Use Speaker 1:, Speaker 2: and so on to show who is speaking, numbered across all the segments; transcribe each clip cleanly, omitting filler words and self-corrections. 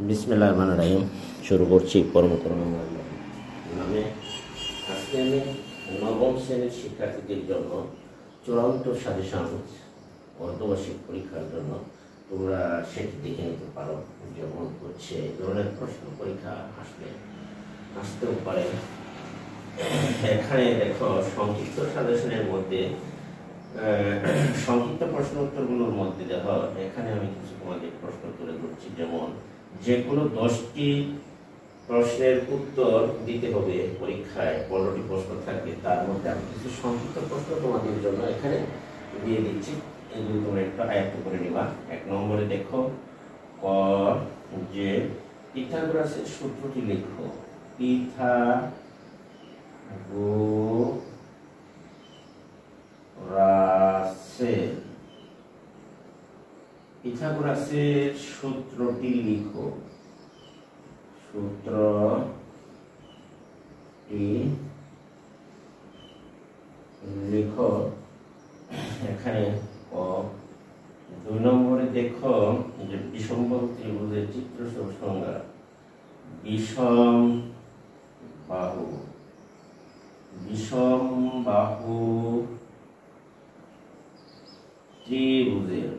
Speaker 1: বিসমিল্লাহির রহমানির রহিম। শুরু করছি পরম করুণাময় আল্লাহর নামে। আজকে আমি নবম শ্রেণীর শিক্ষার্থীদের জন্য চূড়ান্ত সাজেশন অর্ধবার্ষিক পরীক্ষার জন্য তোমরা সেটি দেখে নিতে পারো। যেমন হচ্ছে এই ধরনের প্রশ্ন পরীক্ষা আসতেও পারে। এখানে দেখো সংক্ষিপ্ত সাজেশনের মধ্যে সংক্ষিপ্ত প্রশ্ন উত্তরগুলোর মধ্যে দেখো এখানে আমি কিছু তোমাদের প্রশ্ন তুলে ধরছি। যেমন যে কোনো 10টি প্রশ্নের উত্তর দিতে হবে পরীক্ষায়, 15টি প্রশ্ন থাকবে, তার মধ্যে আমি কিছু সংক্ষিপ্ত প্রশ্ন তোমাদের জন্য এখানে দিয়ে দিচ্ছি। এগুলো তোমরা একটু আয়ত্ত করে নিবা। 1 নম্বরে দেখো ক যে পিথাগোরাসের সূত্রটি লেখো। পিথাগোরাসের সূত্রটি লিখো। এখানে 2 নম্বরে দেখো যে বিষমবাহু ত্রিভুজের চিত্র সংজ্ঞা। বিষমবাহু ত্রিভুজের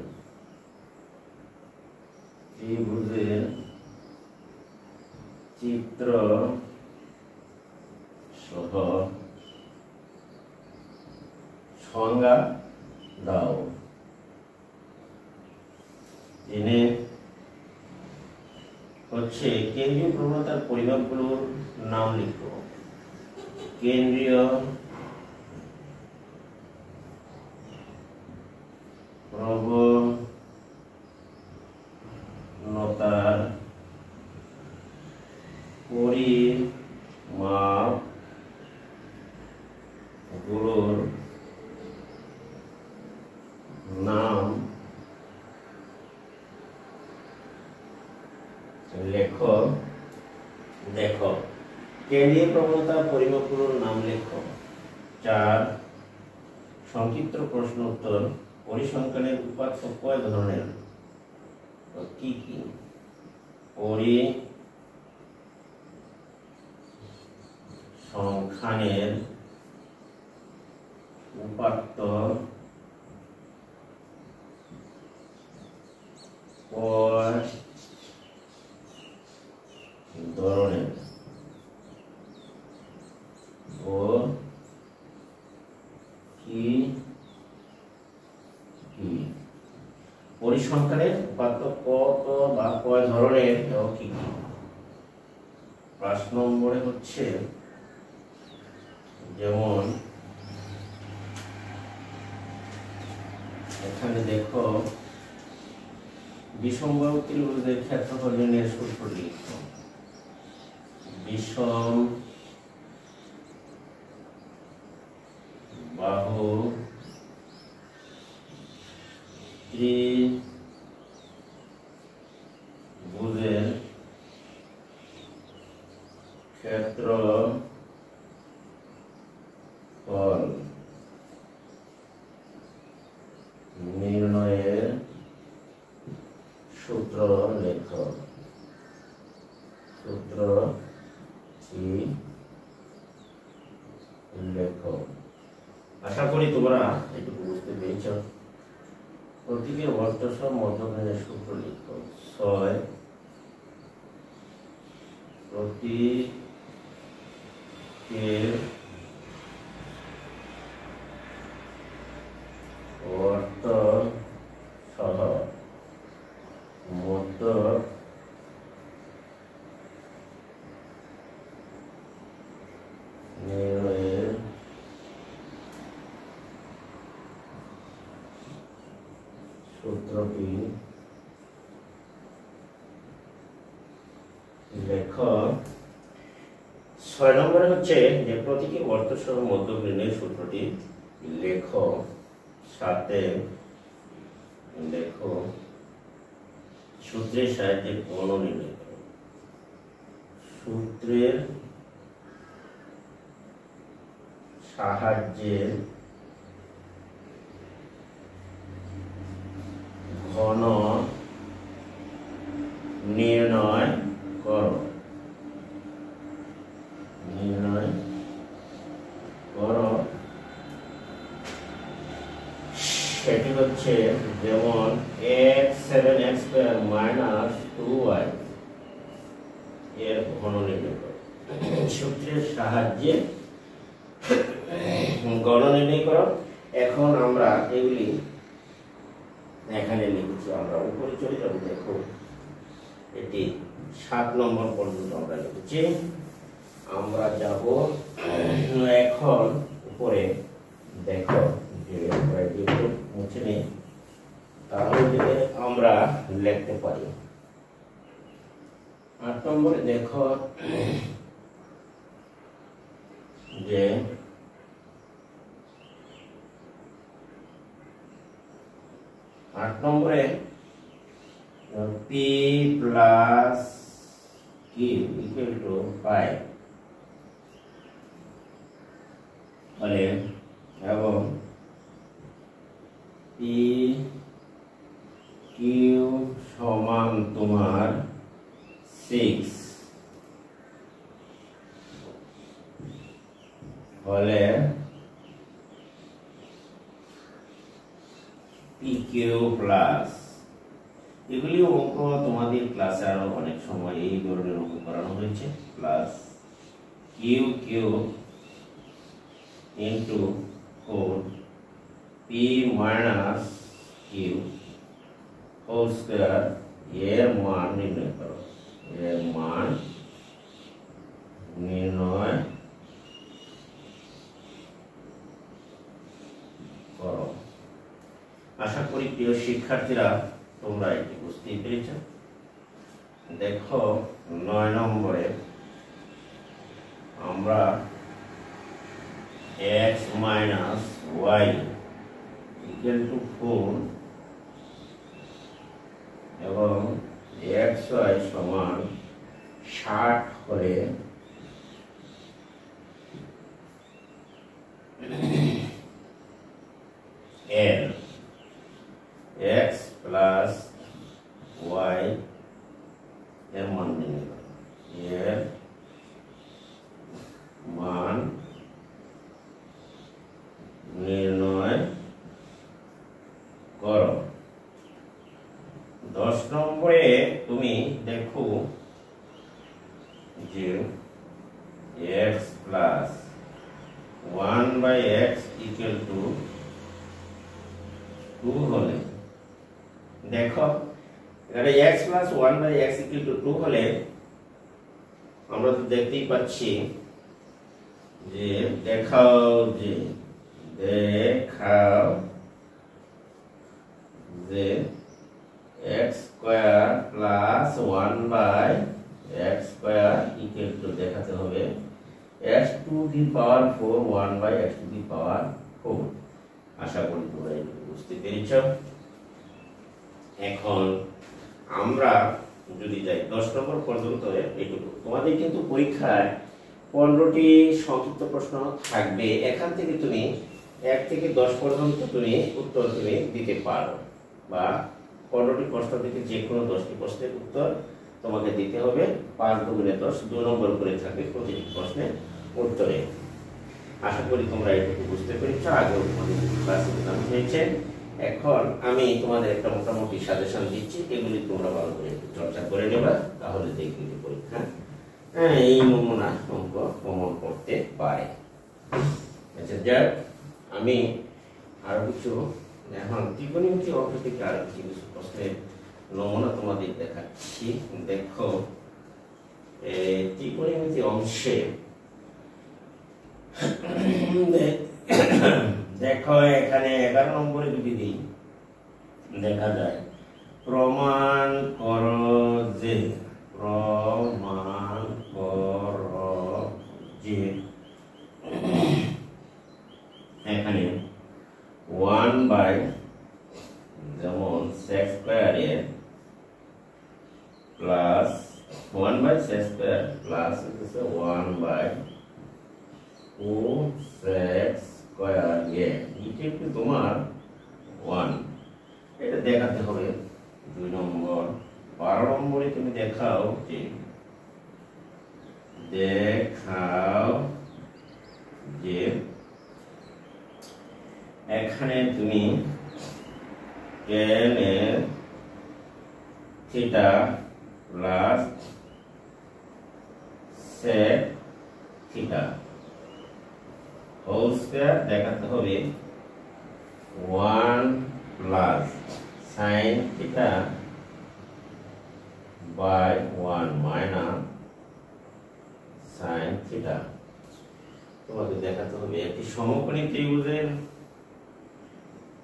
Speaker 1: চিত্র সহ সংজ্ঞা দাও। এনে হচ্ছে কেন্দ্রীয় প্রবণতার পরিমাপগুলোর নাম লিখো। কেন্দ্রীয় প্রবণতার পরিমাপগুলোর নাম লেখো। দেখো কেন্দ্রীয় প্রবণতার পরিমাপগুলোর নাম লেখো। 4 সংক্ষিপ্ত প্রশ্ন উত্তর। পরিসংখ্যানের উপাত্ত কয় ধরনের? কি কি? পরিসংখ্যানের উপাত্ত কয় ধরনের ও কি কি? পরিসংখ্যানের উপাত্ত কত বা কয় ধরনের ও কি কি? 5 নম্বরে হচ্ছে যেমন এখানে দেখো বিষমবাহু ত্রিভুজের ক্ষেত্রফল নির্ণয়ের সূত্র লিখো। বিষমবাহু ত্রিভুজের ক্ষেত্রফল নির্ণয়ের সূত্র লেখো। আশা করি তোমরা এটুকু বুঝতে পেরেছ। প্রতীকের অর্থসহ মধ্যবিন্দুর সূত্র লিখো। 6 প্রতীকের অর্থসহ নির্ণয়ের সূত্রটি লেখো। 6 নম্বরে হচ্ছে যে প্রতীকের অর্থসহ মধ্যক নির্ণয়ের সূত্রটি লেখো। 7 লেখো সূত্রের সাহায্যে কোণ নির্ণয় করো। সূত্রের সাহায্যে ঘন নির্ণয় করো। নির্ণয় করো সেটি হচ্ছে যেমন x7x² মাইনাস 2y এর ঘন নির্ণয় করো। সূত্রের সাহায্যে ঘন নির্ণয় করো। এখন আমরা এগুলি এখানে লিখেছি, আমরা উপরে চলে যাব। দেখো এটি 7 নম্বর পর্যন্ত আমরা লিখেছি। আমরা যাব এখন উপরে। দেখো যে মুছে নেই, তাহলে আমরা লিখতে পারি। 8 নম্বরে দেখো যে 8 নম্বরে p plus q equal to 5 বলে, এবং p q সমান তোমার 6 হলে PQ প্লাস, এগুলি অঙ্ক তোমাদের ক্লাসে আরো অনেক সময় এই ধরনের অঙ্ক করানো হয়েছে। Plus QQ into 4 P minus Q whole square এর মান নির্ণয় করো। এর মান নির্ণয় করো। আশা করি প্রিয় শিক্ষার্থীরা তোমরা এটি বুঝতেই পেরেছ। দেখো 9 নম্বরে আমরা x minus y equal to 4 এবং xy সমান 60 হলে l x প্লাস y এর মান নির্ণয় করো। এর মান নির্ণয় করো। 10 নম্বরে তুমি দেখো যে x plus 1/x equal to 2 হলে, দেখো এখানে x plus 1/x equal to 2 হলে আমরা তো দেখতেই পাচ্ছি যে দেখাও যে x square plus 1/x square equal to দেখাতে হবে x to the power 4 1/x to the power 4। আশা করি তোমরা এটা বুঝতে পেরেছ। এখন আমরা যদি যাই 10 নম্বর পর্যন্ত, এটুকু তোমাদের কিন্তু পরীক্ষায় 15টি সংক্ষিপ্ত প্রশ্ন থাকবে। এখান থেকে তুমি 1 থেকে 10 পর্যন্ত তুমি উত্তর তুমি দিতে পারো, বা 15টি প্রশ্ন থেকে যে কোনো 10টি প্রশ্নের উত্তর তোমাকে দিতে হবে। 5 দুগুণে 10, 2 নম্বর করে থাকবে প্রতিটি প্রশ্নের উত্তরে। আশা করি তোমরা এটুকু বুঝতে পেরেছ। আগেও তোমাদের ক্লাসে জানানো হয়েছে। এখন আমি তোমাদের একটা মোটামুটি সাজেশন দিচ্ছি, এগুলি তোমরা ভালো করে একটু চর্চা করে নেবা, তাহলে দেখবে যে পরীক্ষা এই নমুনা অঙ্ক কমন করতে পারে। আচ্ছা যাক, আমি আরো কিছু এখন ত্রিকোণমিতি অঙ্ক থেকে আরো কিছু প্রশ্নের নমুনা তোমাদের দেখাচ্ছি। দেখো ত্রিকোণমিতি অংশে দেখো এখানে 11 নম্বরে যদি দিই, দেখা যায় প্রমাণ করো যে এখানে 1/, যেমন sec স্কয়ার এর plus 1/sec square plus 1/2sec square A equal to তোমার 1। এটা দেখাতে হবে 2 নম্বর 12 নম্বরে তুমি দেখাও যে এখানে তুমি tan এর theta plus sec theta whole square দেখাতে হবে 1 plus sin theta by 1 minus sin theta. তোমাকে দেখাতে হবে একটি সমকোণী ত্রিভুজের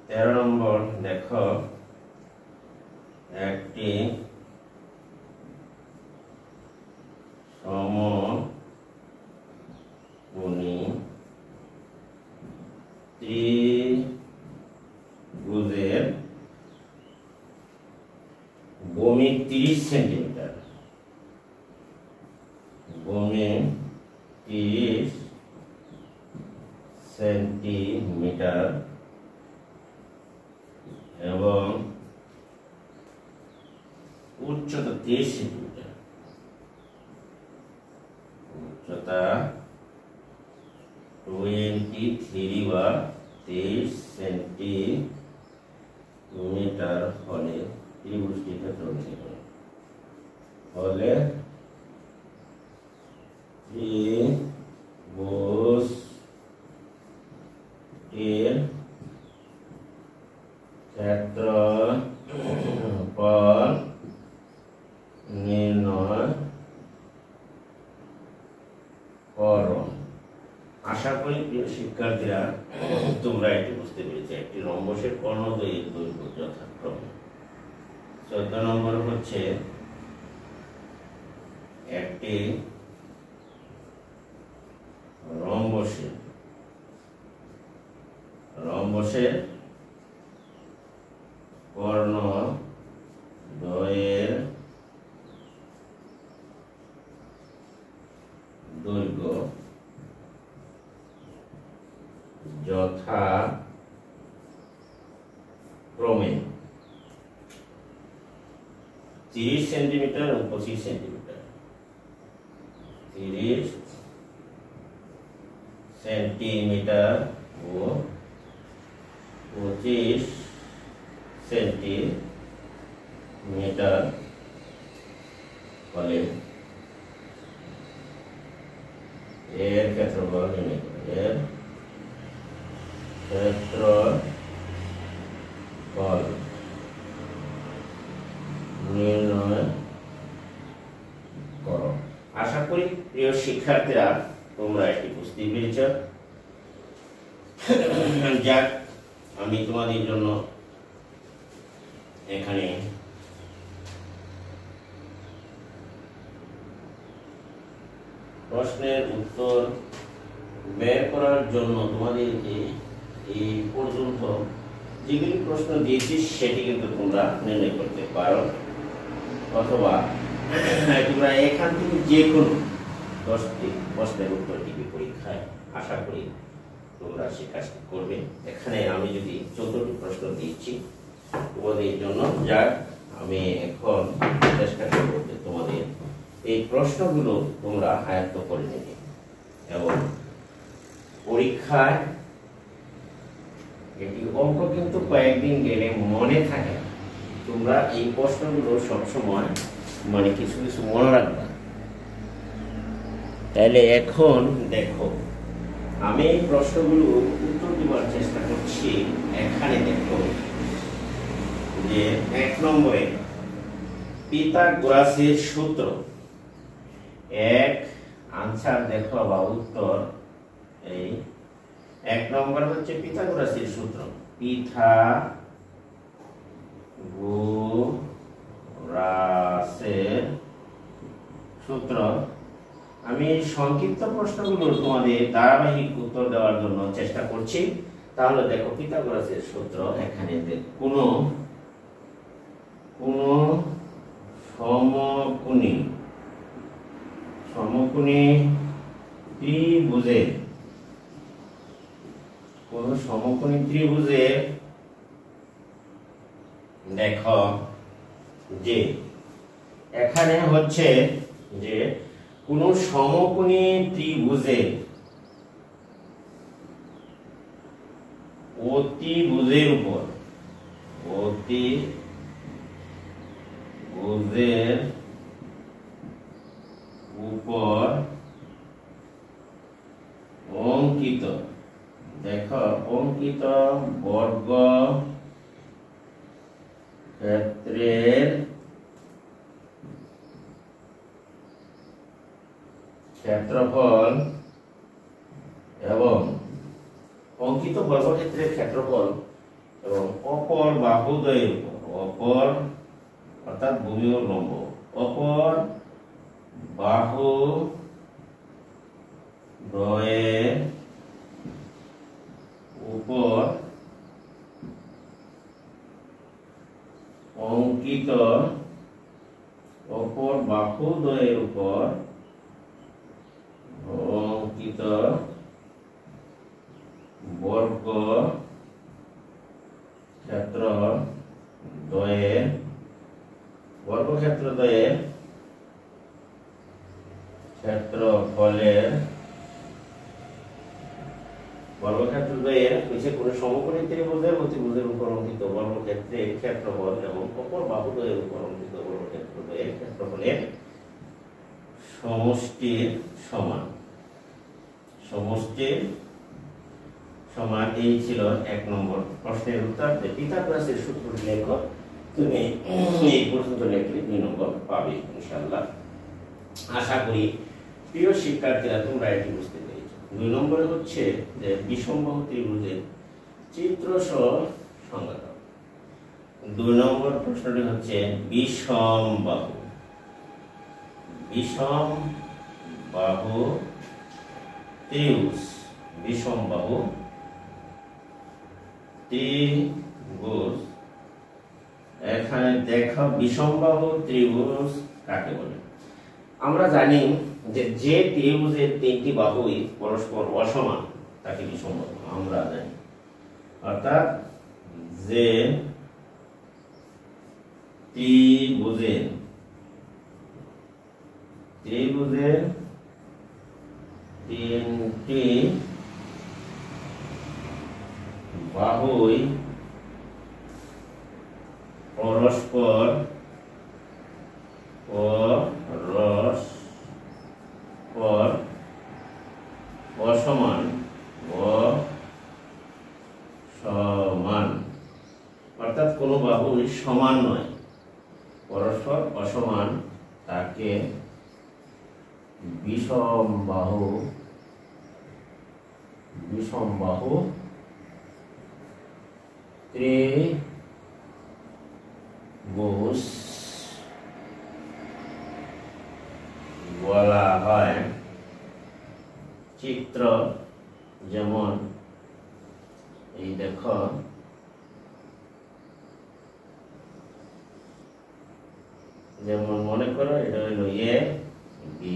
Speaker 1: 13 নম্বর দেখো একটি সমকোণী ত্রিভুজের ভূমি 30 সেন্টিমিটার, ভূমি 30 সেন্টিমিটার এবং উচ্চতা 30 সেন্টিমিটার, উচ্চতা 23 বা 23 সেন্টিমিটার হলে ত্রিভুজটির ক্ষেত্রফল নির্ণয় করো। হলে ত্রিভুজটির ক্ষেত্রফল নির্ণয় করো। আশা করি প্রিয় শিক্ষার্থীরা তোমরা এটি বুঝতে পেরেছো। একটি রম্বসের কর্ণদ্বয়ের দৈর্ঘ্য যথাক্রমে 14 নম্বর হচ্ছে একটি রম্বসের কর্ণদ্বয়ের দৈর্ঘ্য যথাক্রমে 30 সেন্টিমিটার ও 25 সেন্টিমিটার, 30 সেন্টিমিটার ও 25 সেন্টিমিটার হলে এর ক্ষেত্রফল নির্ণয় করো। এর ক্ষেত্রফল নির্ণয় করো। আশা করি প্রিয় শিক্ষার্থীরা তোমরা এটি বুঝতে পেরেছ। যাক, আমি তোমাদের জন্য এখানে প্রশ্নের উত্তর বের করার জন্য তোমাদেরকে এই পর্যন্ত যেগুলি প্রশ্ন দিয়েছি সেটি কিন্তু তোমরা নির্ণয় করতে পারো, অথবা তোমরা এখান থেকে যে কোনো 10টি প্রশ্নের উত্তর দিবে পরীক্ষায়। আশা করি তোমরা সে কাজটি করবে। এখানে আমি যদি 14টি প্রশ্ন দিচ্ছি তোমাদের জন্য, যাক আমি এখন চেষ্টা করব যে তোমাদের এই প্রশ্নগুলো তোমরা আয়ত্ত করে নেবে এবং পরীক্ষায় এটি অঙ্ক কিন্তু কয়েকদিন গেলে মনে থাকে। তোমরা এই প্রশ্নগুলো সবসময় কিছু কিছু মনে রাখবা। তাহলে এখন দেখো আমি এই প্রশ্নগুলো উত্তর দেওয়ার চেষ্টা করছি। এখানে দেখো যে 1 নম্বরে পিথাগোরাসের সূত্র, আনসার দেখো বা উত্তর এই 1 নম্বর হচ্ছে পিথাগোরাসের সূত্র। পিথাগোরাসের সূত্র। আমি সংক্ষিপ্ত প্রশ্নগুলো তোমাদের ধারাবাহিক উত্তর দেওয়ার জন্য চেষ্টা করছি। তাহলে দেখো পিথাগোরাসের সূত্র, এখানে কোনো সমকোণী ত্রিভুজে দেখো যে এখানে হচ্ছে যে কোন সমকোণী ত্রিভুজের অতিভুজের উপর অঙ্কিত, দেখো অঙ্কিত বর্গ ক্ষেত্রের ক্ষেত্রফল এবং অঙ্কিত বর্গক্ষেত্রের ক্ষেত্রফল এবং অপর বাহুদ্বয়ের অপর অর্থাৎ ভূমি ও লম্ব অপর বাহু দ্বয়ের উপর অঙ্কিত অপর বাহুদ্বয়ের উপর অঙ্কিত বর্গ ক্ষেত্র দ্বয়ের বর্গক্ষেত্রদ্বয়ের ক্ষেত্রফলের বর্গক্ষেত্রদ্বয়ের হচ্ছে কোন সমকোণী ত্রিভুজের অতিভুজের উপর অঙ্কিত বর্গক্ষেত্রের ক্ষেত্রফল এবং অপর বাহুদ্বয়ের উপর অঙ্কিত বর্গক্ষেত্রদ্বয়ের ক্ষেত্রফলের সমষ্টির সমান। সমষ্টির সমান এই ছিল 1 নম্বর প্রশ্নের উত্তর। যে পিথাগোরাসের সূত্রটি লেখো, তুমি এই পর্যন্ত লিখলে 2 নম্বর পাবে ইনশাআল্লাহ। আশা করি প্রিয় শিক্ষার্থীরা তোমরা এটি বুঝতে পেরেছো। 2 নম্বরে হচ্ছে যে বিষমবাহু ত্রিভুজের চিত্র সহ সংজ্ঞা দাও। 2 নম্বর প্রশ্নটি হচ্ছে বিষমবাহু ত্রিভুজ বিষমবাহু ত্রিভুজ। এখানে দেখো বিষমবাহু ত্রিভুজ কাকে বলে। আমরা জানি যে ত্রিভুজের 3টি বাহুই পরস্পর অসমান তাকে বিষমবাহু আমরা জানি। অর্থাৎ যে ত্রিভুজের 3টি বাহুই পরস্পর অসমান অর্থাৎ কোন বাহুই সমান নয়, পরস্পর অসমান, তাকে বিষমবাহু ত্রিভুজ বলা হয়। চিত্র যেমন এই দেখো, যেমন মনে করো এটা হলো এ বি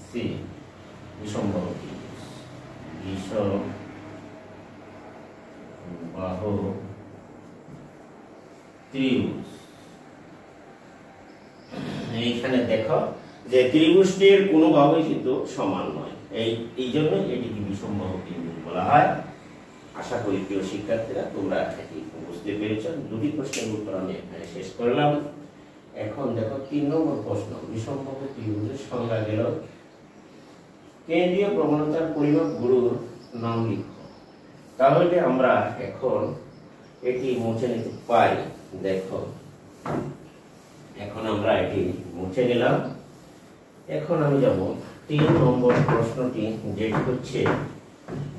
Speaker 1: সি বিষমবাহু ত্রিভুজ। এইখানে দেখো যে ত্রিভুজটির কোনো বাহুই কিন্তু সমান নয়, এই জন্য এটিকে বিষমবাহু ত্রিভুজ বলা হয়। আশা করি প্রিয় শিক্ষার্থীরা তোমরা এটি বুঝতে পেরেছ। 2টি প্রশ্নের উত্তর আমি এখানে শেষ করলাম। এখন দেখো 3 নম্বর প্রশ্ন, বিষমবাহু ত্রিভুজের সংজ্ঞা গেল। কেন্দ্রীয় প্রবণতার পরিমাপগুলোর নাম লিখো। তাহলে আমরা এখন এটি মুছে নিতে পারি। দেখো এখন আমরা এটি মুছে নিলাম। এখন আমি যাব 3 নম্বর প্রশ্নটি, যেটি হচ্ছে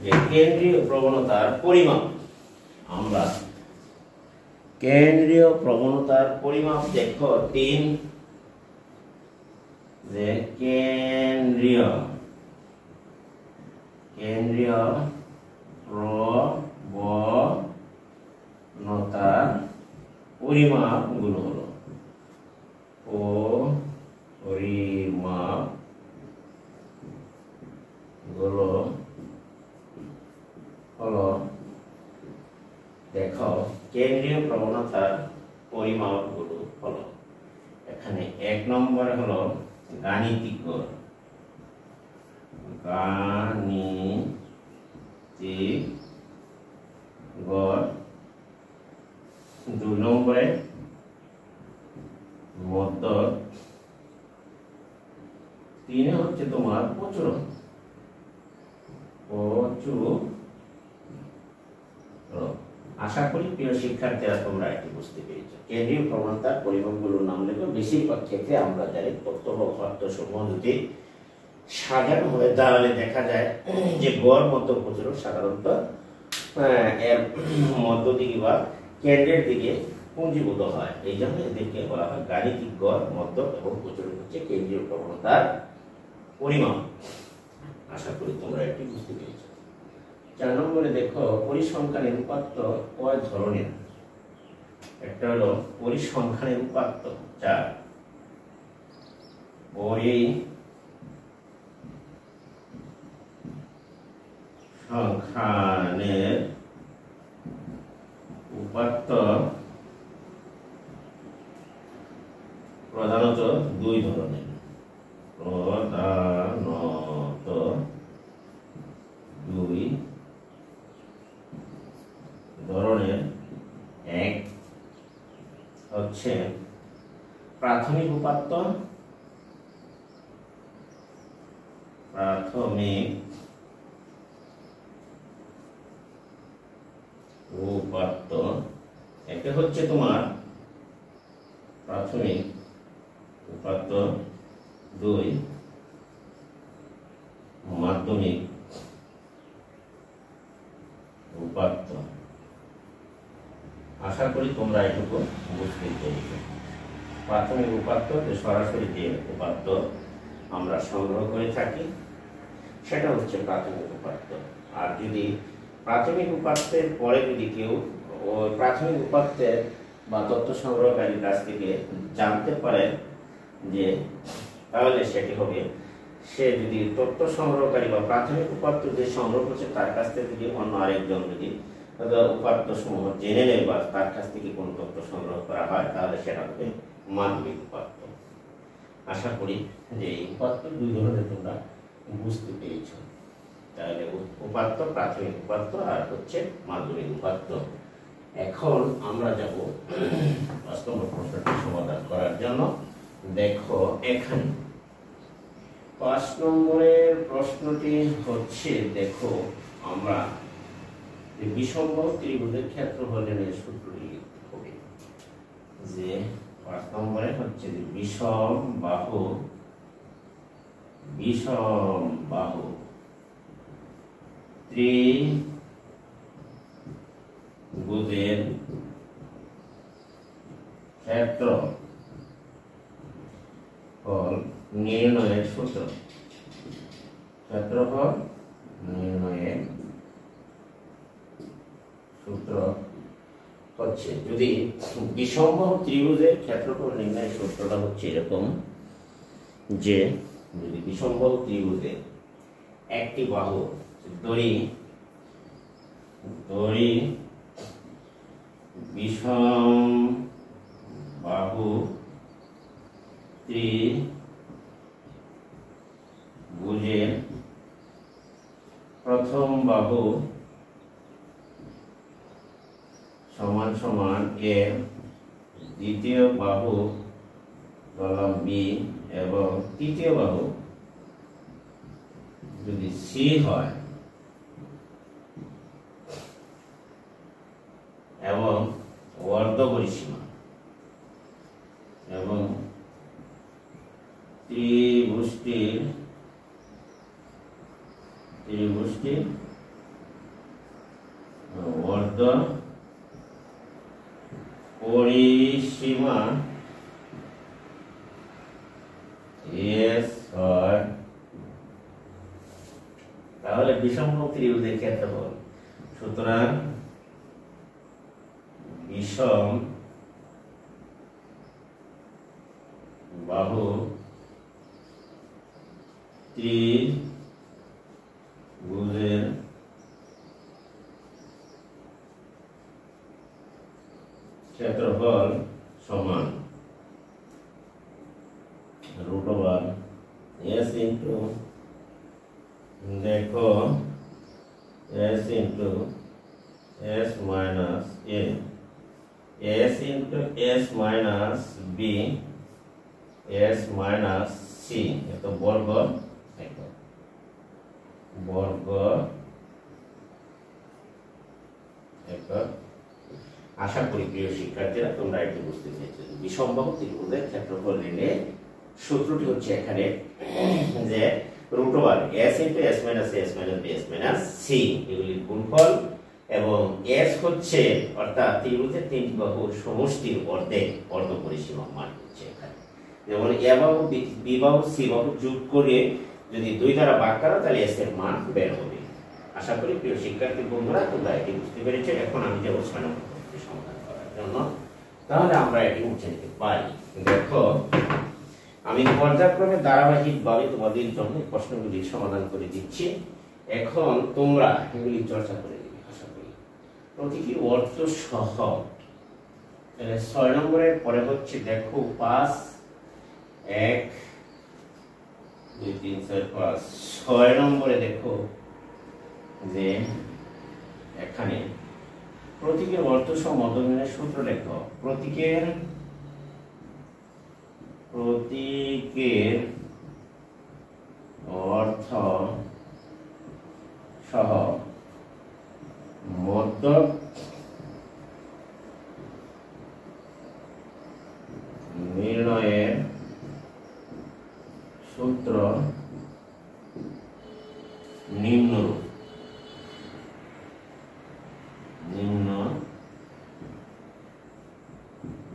Speaker 1: যে কেন্দ্রীয় প্রবণতার পরিমাপ। আমরা কেন্দ্রীয় প্রবণতার পরিমাপ দেখো 3, যে কেন্দ্রীয় প্রবণতার পরিমাপ গুলো হলো দেখো কেন্দ্রীয় প্রবণতার পরিমাপ গুলো হলো। এখানে 1 নম্বরে হলো গাণিতিক গড়। গাণিতিক গড়। 2 নম্বরে মধ্যক। 3 হচ্ছে তোমার প্রচুরণ। আশা করি প্রিয় শিক্ষার্থীরা তোমরা এটি বুঝতে পেরেছো। কেন্দ্রীয় প্রবণতার পরিমাপগুলোর নাম লেখো। বেশিরভাগ ক্ষেত্রে আমরা জানি তথ্য বা উপাত্ত সমূহ যদি সাজানো হয় তাহলে দেখা যায় যে গড় মধ্য প্রচুরণ সাধারণত এর মধ্য দিকে বা কেন্দ্রের দিকে পুঞ্জীভূত হয়। এই জন্য এদেরকে বলা হয় গাণিতিক গড়, মধ্যক এবং প্রচুরণ হচ্ছে কেন্দ্রীয় প্রবণতার পরিমাপ। আশা করি তোমরা এটি বুঝতে পেরেছো। 4 নম্বরে দেখো পরিসংখ্যানের উপাত্ত কয় ধরনের। একটা হলো পরিসংখ্যানের উপাত্ত 4। পরিসংখ্যানের উপাত্ত প্রধানত 2 ধরনের। এক হচ্ছে প্রাথমিক উপাত্ত। একটা হচ্ছে তোমার প্রাথমিক উপাত্ত। 2 মাধ্যমিক উপাত্ত। আশা করি তোমরা এটুকু বুঝতে পেরেছো। প্রাথমিক উপাত্ত যে সরাসরি যে উপাত্ত আমরা সংগ্রহ করে থাকি সেটা হচ্ছে প্রাথমিক উপাত্ত। আর যদি প্রাথমিক উপাত্তের পরে যদি কেউ ওই প্রাথমিক উপাত্তের বা তথ্য সংগ্রহকারীর কাছ থেকে জানতে পারে যে তাহলে সেটি হবে, সে যদি তথ্য সংগ্রহকারী বা প্রাথমিক উপাত্ত যে সংগ্রহ করছে তার কাছ থেকে যদি অন্য আরেকজন যদি উপাত্ত সমূহ জেনে নেয় বা তার কাছ থেকে কোনো তথ্য সংগ্রহ করা হয় তাহলে সেটা হবে মাধ্যমিক উপাত্ত। আশা করি যে এই উপাত্ত 2 ধরনের তোমরা বুঝতে পেরেছ। তাহলে উপাত্ত প্রাথমিক উপাত্ত আর হচ্ছে মাধ্যমিক উপাত্ত। এখন আমরা যাব 5 নম্বর প্রশ্নটি সমাধান করার জন্য। দেখো এখানে 5 নম্বরের প্রশ্নটি হচ্ছে, দেখো আমরা বিষমবাহু ত্রিভুজের ক্ষেত্রফল নির্ণয়ের সূত্রটি লিখতে হবে। যে 5 নম্বরে হচ্ছে যে বিষমবাহু ত্রিভুজের ক্ষেত্রফল নির্ণয়ের সূত্র। ক্ষেত্রফল নির্ণয়ের সূত্র হচ্ছে, যদি বিষমবাহু ত্রিভুজের ক্ষেত্রফল নির্ণয়ের সূত্রটা হচ্ছে এরকম যে যদি বিষমবাহু ত্রিভুজে একটি বাহু দড়ি বিষমবাহু ত্রিভুজের প্রথম বাহু সমান সমান এ, দ্বিতীয় বাহু কলম বি এবং তৃতীয় বাহু যদি সি হয় এবং অর্ধপরিসীমা এবং ত্রিভুজটির অর্ধ পরিসীমা এস হয়, তাহলে বিষমবাহু ত্রিভুজের ক্ষেত্রফল। সুতরাং বিষমবাহু ত্রিভুজের ক্ষেত্রফল সমান s ইন্টু দেখো s into s minus a, s into s minus b, s minus c, এত বর্গ দেখো বর্গ একক। আশা করি প্রিয় শিক্ষার্থীরা তোমরা এটি বুঝতে পেরেছো। বিষমবাহু ত্রিভুজের ক্ষেত্রফল নির্ণয়ে সূত্রটি হচ্ছে এখানে যে root over s into s minus a s minus b s minus c এগুলির গুণফল, এবং s হচ্ছে অর্থাৎ ত্রিভুজের তিনটি বাহুর সমষ্টির অর্ধেক অর্ধপরিসীমা মান হচ্ছে এখানে। যেমন a বাহু b বাহু c বাহু যোগ করে যদি 2 দ্বারা ভাগ করো তাহলে s এর মান বের হবে। আশা করি প্রিয় শিক্ষার্থী বন্ধুরা তোমরা এটি বুঝতে পেরেছো। এখন আমি যাব সমাধান করার জন্য, তাহলে আমরা এটি মুছে নিতে পারি। দেখো আমি পর্যায়ক্রমে ধারাবাহিকভাবে তোমাদের জন্য প্রশ্নগুলি সমাধান করে দিচ্ছি। এখন তোমরা এগুলি চর্চা করে দিবে আশা করি। প্রতীকী অর্থ সহ 6 নম্বরের পরে হচ্ছে দেখো 5 1 2 3 4 5 6 নম্বরে দেখো যে এখানে প্রতীকের অর্থ সহ মধ্যবিন্দুর সূত্র লেখো। প্রতীকের অর্থ সহ মধ্য নির্ণয়ের সূত্র নিম্নরূপ।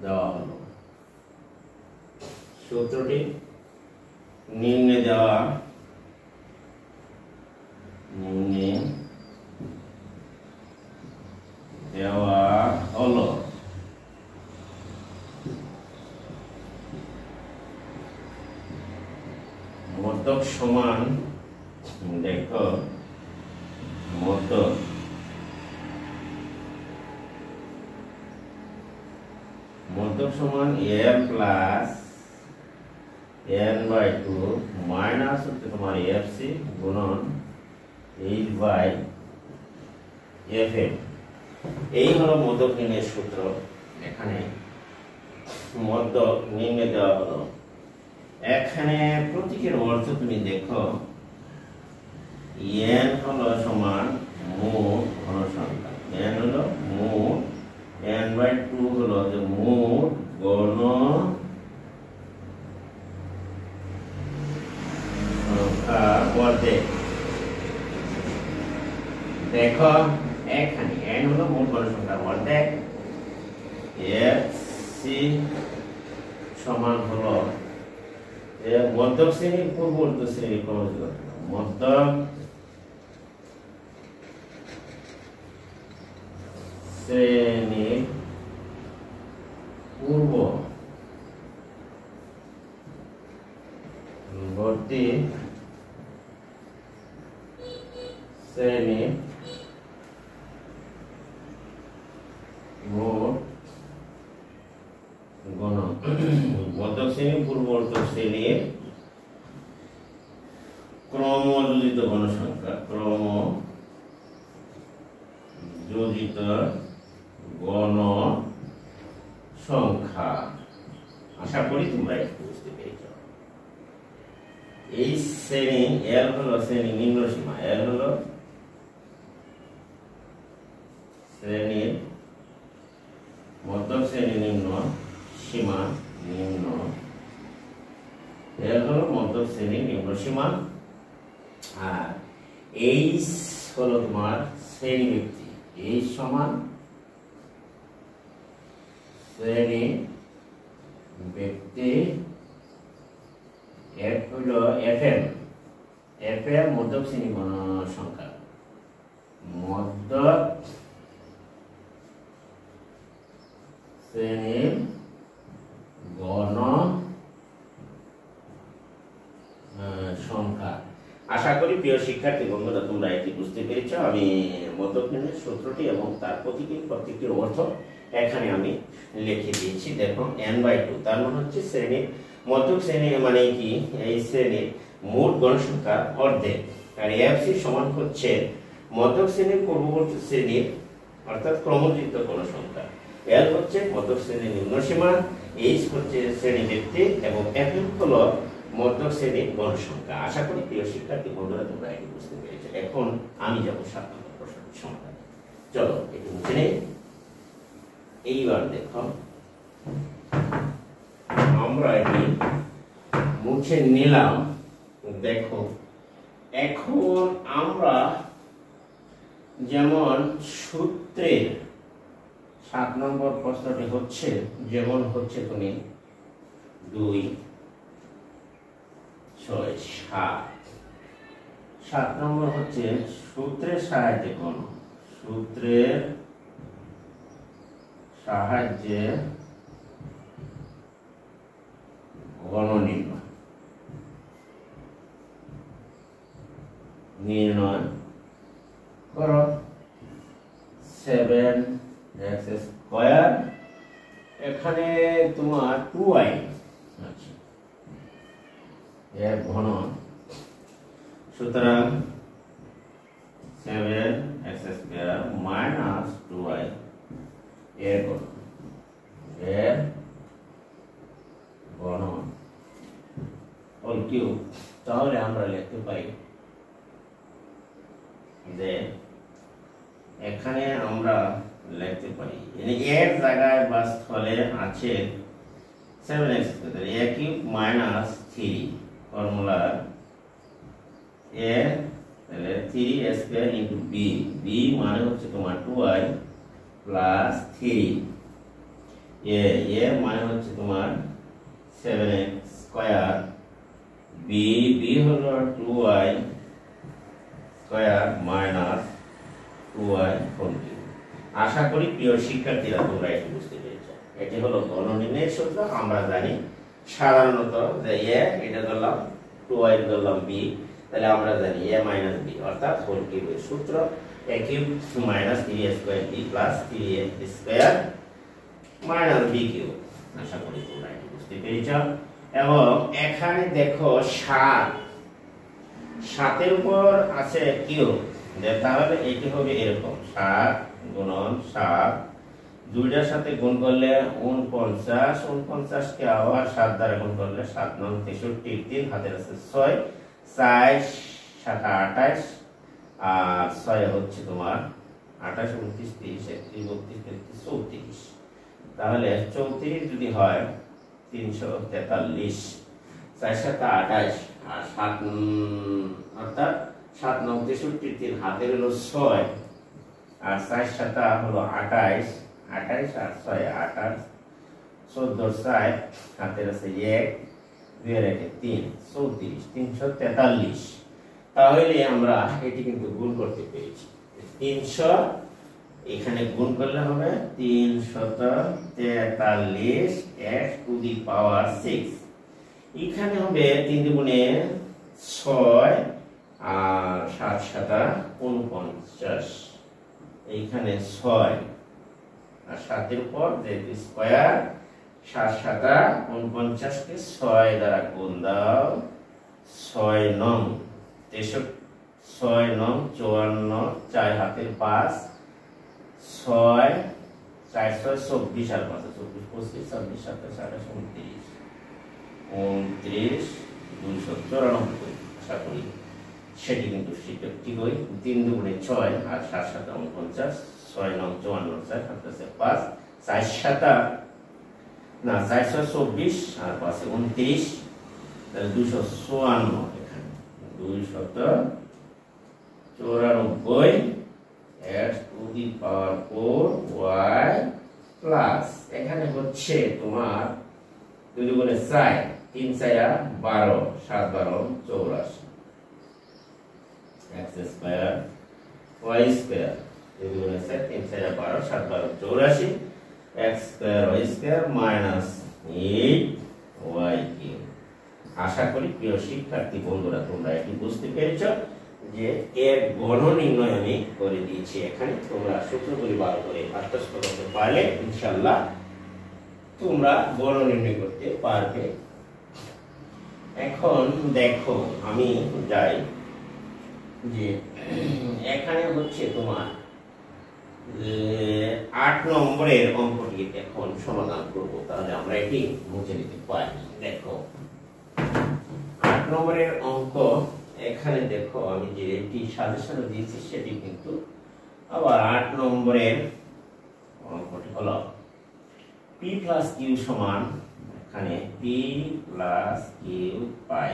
Speaker 1: দেওয়া হলো সূত্রটি নিম্নে দেওয়া হলো। মধ্যক সমান দেখো মধ্যক সমান m plus n by 2 minus হচ্ছে তোমার fc গুণন h বাই fm। এই হলো মধ্যক নির্ণয়ের সূত্র। এখানে মধ্যক নির্ণয় দেওয়া হলো। এখানে প্রতীকের অর্থ তুমি দেখো n হলো সমান মোট ঘনসংখ্যা, n হলো মোট, n বাই 2 হলো যে মোট গণ সংখ্যা অর্ধেক। দেখো এখানে n হলো মোট গণ সংখ্যার অর্ধেক, fc সমান হলো মধ্যক শ্রেণীর পূর্ববর্তী শ্রেণীর ক্রমযুক্ত মধ্যক শ্রেণীর পূর্ববর্তী শ্রেণীর মোট গণন। মধ্যক শ্রেণীর পূর্ববর্তী শ্রেণীর ক্রমযোজিত গণসংখ্যা, ক্রমযোজিত গণসংখ্যা। আশা করি তোমরা একটু বুঝতে পেরেছ। এই শ্রেণী L হলো শ্রেণী নিম্ন সীমা, L হলো শ্রেণীর মধ্যক শ্রেণী নিম্ন সীমা, L হলো মধ্যক শ্রেণী নিম্ন সীমা, আর H হলো তোমার শ্রেণী ব্যক্তি, H সমান শ্রেণী ব্যক্তি, F হলো FM, FM মধ্যক শ্রেণী গণসংখ্যা, মধ্যক শ্রেণীর গণসংখ্যা। আশা করি প্রিয় শিক্ষার্থী বন্ধুরা তোমরা এটি বুঝতে পেরেছ। আমি মধ্যক নির্ণয়ের সূত্রটি এবং তার প্রত্যেকটির অর্থ এখানে আমি লিখে দিয়েছি। দেখো n/2 তার মানে হচ্ছে শ্রেণীর মধ্যক শ্রেণী মানে কি, এই শ্রেণীর মোট গণসংখ্যা অর্ধেক। আর এফসি সমান হচ্ছে মধ্যক শ্রেণীর পূর্ববর্তী শ্রেণীর অর্থাৎ ক্রমযুক্ত গণসংখ্যা। এল হচ্ছে মধ্যক শ্রেণীর নিম্নসীমা, এইচ হচ্ছে শ্রেণী ভিত্তি এবং এফ হলো মধ্যক শ্রেণীর গণসংখ্যা। আশা করি প্রিয় শিক্ষার্থী বন্ধুরা তোমরা এটি বুঝতে পেরেছো। এখন আমি যাব 7 নম্বর প্রশ্নের সমাধানে। চলো এটি মুছে নেই। এইবার দেখো, আমরা এটি মুছে নিলাম। দেখো এখন আমরা যেমন সূত্রের 7 নম্বর প্রশ্নটি হচ্ছে, যেমন হচ্ছে তুমি 2 6 7 নম্বর হচ্ছে সূত্রের সাহায্যে কোন সূত্রের সাহায্যে গণ নির্ণয় করো। 7x স্কয়ার, এখানে তোমার 2y আছে এর ঘন, সুতরাং 7x স্কয়ার মাইনাস 2y এর ঘন, এর ঘন হোল কিউব। তাহলে আমরা লিখতে পারি যে এখানে আমরা লিখতে পারি এর জায়গায় বা স্থলে আছে 7x square a cube minus 3 formula a তাহলে 3 স্কয়ার ইনটু b, b মানে হচ্ছে তোমার 2y প্লাস 3, a মানে হচ্ছে তোমার 7x স্কয়ার, b হলো 2y square minus 2y whole cube. আশা করি প্রিয় শিক্ষার্থীরা তোমরা এটি বুঝতে পেরেছো। এটি হলো গণ নির্ণয়ের সূত্র। আমরা জানি সাধারণত যে a এটা ধরলাম 2y ধরলাম b, তাহলে আমরা জানি a মাইনাস b অর্থাৎ হোল কিউবের সূত্র a cube minus 3a square b plus 3a square minus b cube. আশা করি তোমরা এটি বুঝতে পেরেছো। এবং এখানে দেখো 7 উপর আছে কিউব, তাহলে এটি হবে এরকম 7 গুণন 7, দুইটার সাথে গুণ করলে 49, 49 কে আবার 7 দ্বারা গুণ করলে 7 9 63, 3 হাতের আছে 6, 4 7 28 আর 6 হচ্ছে তোমার 28 29 30 31 32 33 34, তাহলে 34 যদি হয় 343, 4 7 28 আর 7 অর্থাৎ 7 9 63, 3 হাতের হলো 6 আর 4 7 হলো 28, 28 আর 6 28, 14 4 হাতের আছে 1 2 এর 3 34, 343। তাহলে আমরা এটি কিন্তু গুণ করতে পেরেছি। 300 এখানে গুণ করলে হবে 343 x টু দি পাওয়ার 6, এখানে হবে 3 দুগুণে 6 আর 7 7 49, এইখানে 6 আর 7 এর উপর যেহেতু স্কয়ার 7 7 49 কে 6 দ্বারা গুণ দাও, 6 9 63, 6 9 54, 4 হাতের 5, 6 4 6 24 আর 5 24 25 26 27 28 29 294। আশা করি সেটি কিন্তু ঠিক হয়। 3 দুগুণে 6 আর 7 7 49, 6 9 54, 4 হাতে 5, 4 7 না 4 6 24 আর 5 29, তাহলে 254, এখানে 294 x to the power 4 y plus এখানে হচ্ছে তোমার 2 দুগুণে 4, 3 4 12, 7 12 84, x স্কয়ার y স্কয়ার 2 দুগুণে 4, 3 4 12, 7 12 84, x square y square minus 8 y cube. আশা করি প্রিয় শিক্ষার্থী বন্ধুরা তোমরা এটি বুঝতে পেরেছো যে এর ঘন নির্ণয় আমি করে দিয়েছি। এখানে তোমরা সূত্রগুলি ভালো করে আত্মস্থ করতে পারলে ইনশাআল্লাহ তোমরা ঘন নির্ণয় করতে পারবে। এখন দেখো আমি যাই যে এখানে হচ্ছে তোমার 8 নম্বরের অঙ্কটি এখন সমাধান করব, তাহলে আমরা এটি মুছে নিতে পারি। দেখো 8 নম্বরের অঙ্ক, এখানে দেখো আমি যে এটি সাজেশন দিয়েছি সেটি কিন্তু আবার 8 নম্বরের অঙ্কটি হলো p প্লাস q সমান এখানে p প্লাস q পাই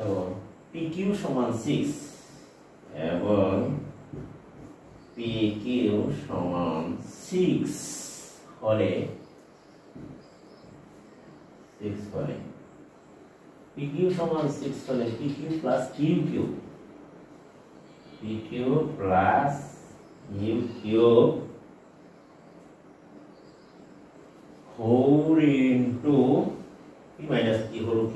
Speaker 1: এবং pq সমান 6 এবং pq সমান 6 হলে pq সমান 6 হলে pq plus qq pq plus qq 4 into p minus q হল q।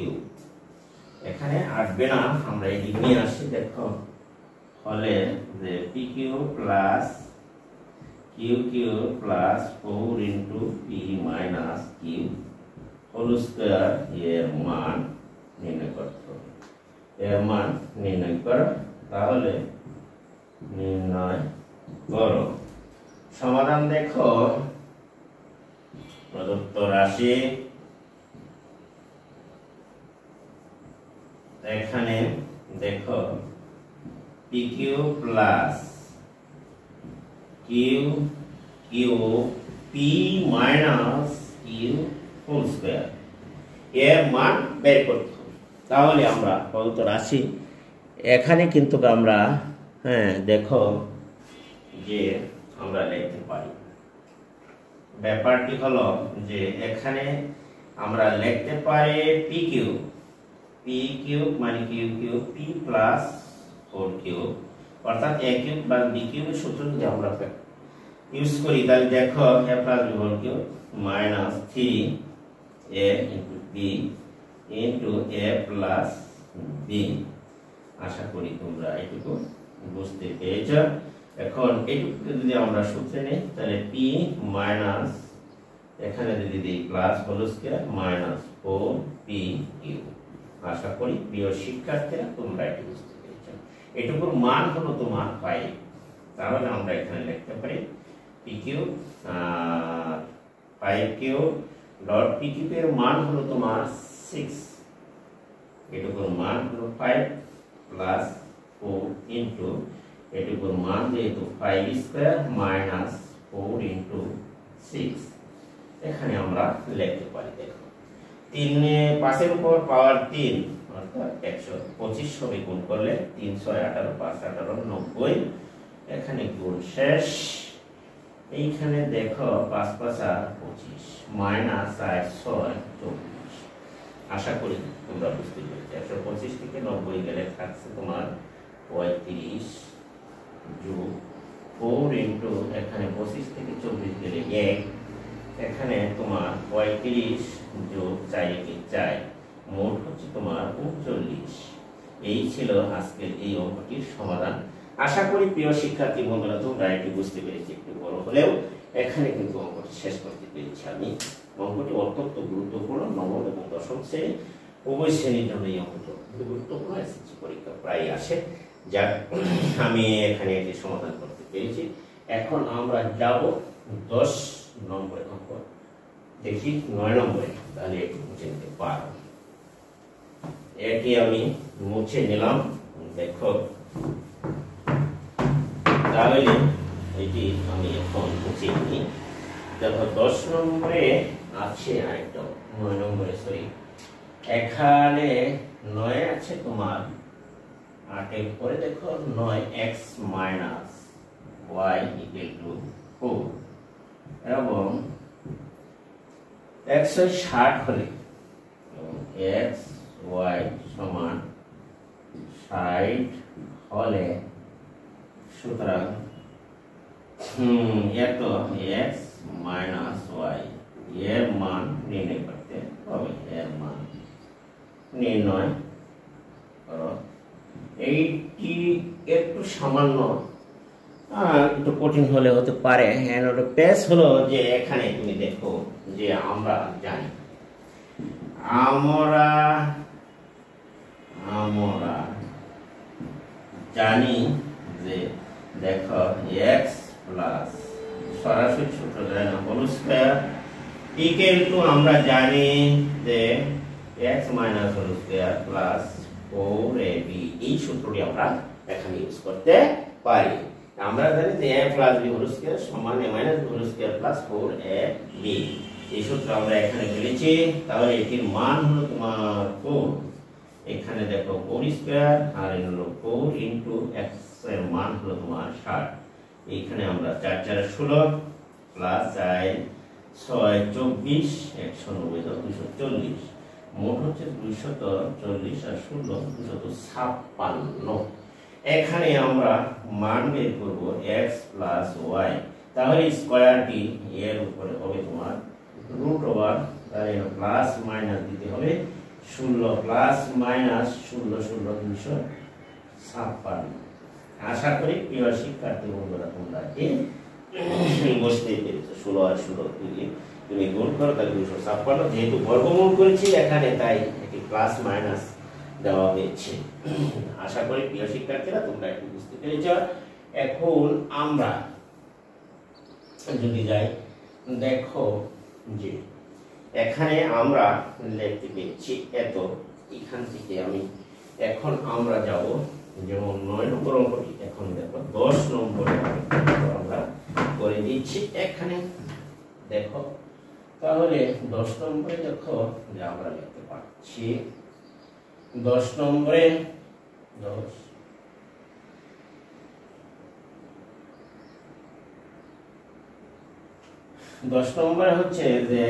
Speaker 1: এখানে আসবে না, আমরা এটি নিয়ে আসি। দেখো হলে যে pq plus qq plus 4 into p minus q whole square এর মান নির্ণয় করতে হবে। এর মান নির্ণয় করো, তাহলে নির্ণয় করো। সমাধান দেখো প্রদত্ত রাশি এখানে দেখো pq plus qq p minus q whole square এর মান বের করতে হবে। তাহলে আমরা প্রদত্ত রাশি এখানে কিন্তু আমরা দেখো যে আমরা লিখতে পারি, ব্যাপারটি হলো যে এখানে আমরা লিখতে পারি pq মানে qq p প্লাস 4q অর্থাৎ a কিউব বা b কিউবের সূত্র যদি আমরা ইউজ করি, তাহলে দেখো a plus b whole cube minus 3a into b into a plus b। আশা করি তোমরা এটুকু বুঝতে পেরেছো। এখন এটুকু যদি আমরা সূত্রে নেই, তাহলে p মাইনাস এখানে যদি দিই plus whole square minus 4pq। আশা করি প্রিয় শিক্ষার্থীরা তোমরা এটি বুঝতে পেরেছো। এটুকুর মান হলো তোমার 5, তাহলে আমরা এখানে লিখতে পারি pq 5q ডট pq এর মান হলো তোমার 6, এটুকুর মান হলো 5 প্লাস 4 ইনটু এটুকুর মান যেহেতু 5 স্কয়ার মাইনাস 4 ইনটু 6 এখানে আমরা লিখতে পারি। দেখো 5 এর উপর পাওয়ার 3 অর্থাৎ 125 হবে, গুণ করলে 3 6 18 5 18 90 এখানে গুণ শেষ। এইখানে দেখো 5 5 25 মাইনাস 4 6 24। আশা করি তোমরা বুঝতে পেরেছো। 125 থেকে 90 গেলে থাকছে তোমার 35 যোগ 4 ইনটু এখানে 25 থেকে 24 গেলে 1, এখানে তোমার 35 যোগ 4 কে 4, মোট হচ্ছে তোমার 39। এই ছিল আজকের এই অঙ্কটির সমাধান। আশা করি প্রিয় শিক্ষার্থী বন্ধুরা তোমরা এটি বুঝতে পেরেছি। একটু বড় হলেও এখানে কিন্তু অঙ্কটি শেষ করতে পেরেছি আমি। অঙ্কটি অত্যন্ত গুরুত্বপূর্ণ, নবম এবং দশম শ্রেণী উভয় শ্রেণীর জন্য এই অঙ্কটি গুরুত্বপূর্ণ। এসএসসি পরীক্ষা প্রায় আসে, যাক আমি এখানে এটি সমাধান করতে পেরেছি। এখন আমরা যাব 10 নম্বরের অঙ্ক, দেখি 9 নম্বরে, তাহলে একটু মুছে নিতে পারো। এটি আমি মুছে নিলাম, দেখো তাহলে এটি আমি এখন মুছে নিই। দেখো 10 নম্বরে আছে আরেকটা, 9 নম্বরে সরি, এখানে 9 আছে তোমার 8 এর পরে দেখো 9x minus y equal to 4 এবং x 60 হলে x y সমান 60 হলে সুতরাং এত x মাইনাস y এর মান নির্ণয় করতে হবে। এর মান নির্ণয় করো। এইটি একটু সামান্য একটু কঠিন হলে হতে পারে। পেস হলো যে এখানে তুমি দেখো যে আমরা জানি আমরা জানি যে দেখো x প্লাস সরাসরি সূত্র যায় না হোল স্কয়ার ইকুয়াল টু আমরা জানি যে x minus whole square plus 4ab এই সূত্রটি আমরা এখানে ইউজ করতে পারি। আমরা জানি যে a plus b whole square সমান a minus b whole square plus 4ab এই সূত্র আমরা এখানে পেয়েছি। তাহলে এটির মান হলো তোমার 4, এখানে দেখো 4 স্কয়ার আর এর হলো 4 ইনটু x এর মান হলো তোমার 60। এইখানে আমরা 4 4 16 প্লাস 4 6 24 190 240 মোট হচ্ছে 240 আর 16 256। এখানে আমরা মান বের করব x প্লাস y, তাহলে স্কয়ারটি এর উপরে হবে তোমার রুট ওভার, তাহলে প্লাস মাইনাস দিতে হবে 16 প্লাস মাইনাস 16 16 256। আশা করি প্রিয় শিক্ষার্থী বন্ধুরা তোমরা বুঝতে পেরেছো। 16 আর 16 দিয়ে তুমি গুণ করো তাহলে 256, যেহেতু বর্গমূল করেছি এখানে তাই এটি প্লাস মাইনাস দেওয়া হয়েছে। আশা করি প্রিয় শিক্ষার্থীরা তোমরা একটু বুঝতে পেরেছো। এখন আমরা যদি যাই দেখো যে এখানে আমরা লিখতে পেরেছি এত, এখান থেকে আমি এখন আমরা যাব যেমন 9 নম্বর অঙ্কটি, এখন দেখো 10 নম্বরে আমরা করে দিচ্ছি এখানে দেখো। তাহলে 10 নম্বরে দেখো যে আমরা লিখতে পাচ্ছি 10 নম্বরে 10 নম্বরে হচ্ছে যে